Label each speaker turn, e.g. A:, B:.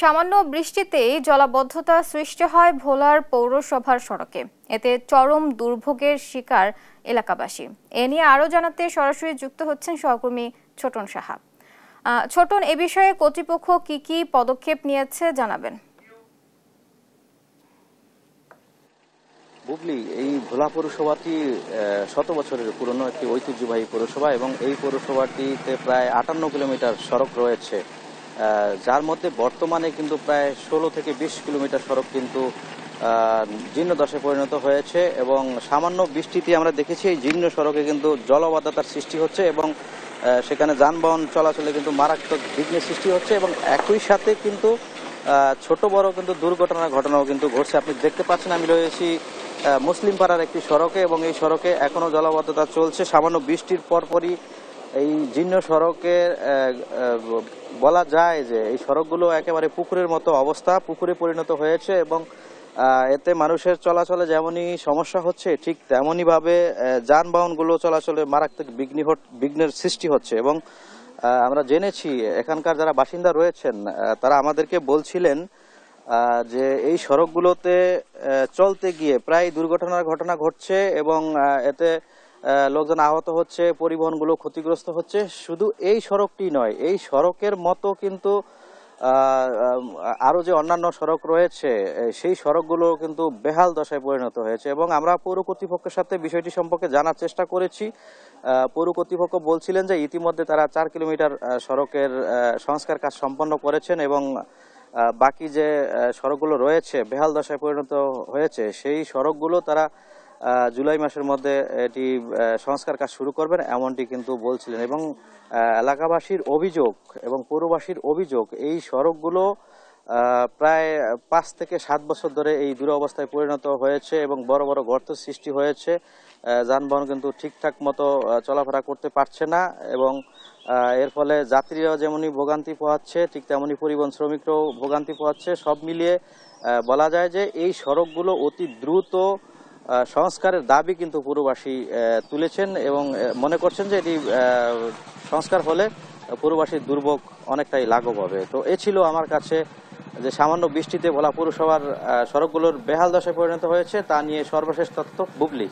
A: সামান্য বৃষ্টিতেই জলাবদ্ধতা সৃষ্টি হয় ভোলার পৌরসভার সড়কে। এতে চরম দুর্ভোগের শিকার এলাকাবাসী। এ নিয়ে আরো জানাতে সরাসরি যুক্ত হচ্ছেন সহকর্মী ছোটন সাহা। ছোটন, এ বিষয়ে কর্তৃপক্ষ কি পদক্ষেপ নিয়েছে জানাবেন।
B: বুবলি, এই ভোলা পৌরসভাটি শত বছরের পুরনো একটি ঐতিহ্যবাহী পৌরসভা এবং এই পৌরসভাটিতে প্রায় 58 কিলোমিটার সড়ক রয়েছে, যার মধ্যে বর্তমানে কিন্তু প্রায় 16 থেকে 20 কিলোমিটার সড়ক কিন্তু জীর্ণদশায় পরিণত হয়েছে এবং সামান্য বৃষ্টিতে আমরা দেখেছি এই জীর্ণ সড়কে কিন্তু জলাবদ্ধতার সৃষ্টি হচ্ছে এবং সেখানে যানবাহন চলাচলে কিন্তু মারাত্মক বিঘ্নের সৃষ্টি হচ্ছে এবং একই সাথে কিন্তু ছোট বড় কিন্তু দুর্ঘটনার ঘটনাও কিন্তু ঘটছে। আপনি দেখতে পাচ্ছেন আমি রয়েছি মুসলিম পাড়ার একটি সড়কে এবং এই সড়কে এখনো জলাবদ্ধতা চলছে। সামান্য বৃষ্টির পরপরই এই জীর্ণ সড়কে বলা যায় যে এই সড়কগুলো একেবারে পুকুরের মতো অবস্থা, পুকুরে পরিণত হয়েছে এবং এতে মানুষের চলাচলে যেমনই সমস্যা হচ্ছে ঠিক তেমনই ভাবে যানবাহনগুলো চলাচলে মারাত্মক বিঘ্নের সৃষ্টি হচ্ছে এবং আমরা জেনেছি এখানকার যারা বাসিন্দা রয়েছেন তারা আমাদেরকে বলছিলেন যে এই সড়কগুলোতে চলতে গিয়ে প্রায় দুর্ঘটনার ঘটনা ঘটছে এবং এতে লোকজন আহত হচ্ছে, পরিবহনগুলো ক্ষতিগ্রস্ত হচ্ছে। শুধু এই সড়কটি নয়, এই সড়কের মতো কিন্তু আরো যে অন্যান্য সড়ক রয়েছে সেই সড়কগুলো কিন্তু বেহাল দশায় পরিণত হয়েছে এবং আমরা পৌর কর্তৃপক্ষের সাথে বিষয়টি সম্পর্কে জানার চেষ্টা করেছি। পৌর কর্তৃপক্ষ বলছিলেন যে ইতিমধ্যে তারা 4 কিলোমিটার সড়কের সংস্কার কাজ সম্পন্ন করেছেন এবং বাকি যে সড়কগুলো রয়েছে বেহাল দশায় পরিণত হয়েছে সেই সড়কগুলো তারা জুলাই মাসের মধ্যে এটি সংস্কার কাজ শুরু করবেন এমনটি কিন্তু বলছিলেন এবং এলাকাবাসীর অভিযোগ এবং পৌরবাসীর অভিযোগ এই সড়কগুলো প্রায় 5 থেকে 7 বছর ধরে এই দুরবস্থায় পরিণত হয়েছে এবং বড় বড় গর্ত সৃষ্টি হয়েছে। যানবাহন কিন্তু ঠিকঠাক মতো চলাফেরা করতে পারছে না এবং এর ফলে যাত্রীরাও যেমনই ভোগান্তি পোহাচ্ছে ঠিক তেমনি পরিবহন শ্রমিকরাও ভোগান্তি পোহাচ্ছে। সব মিলিয়ে বলা যায় যে এই সড়কগুলো অতি দ্রুত সংস্কারের দাবি কিন্তু পৌরবাসী তুলেছেন এবং মনে করছেন যে এটি সংস্কার হলে পৌরবাসীর দুর্ভোগ অনেকটাই লাঘব হবে। তো এ ছিল আমার কাছে যে সামান্য বৃষ্টিতে ভোলা পৌরসভার সড়কগুলোর বেহাল দশায় পরিণত হয়েছে তা নিয়ে সর্বশেষ তথ্য। বুবলি।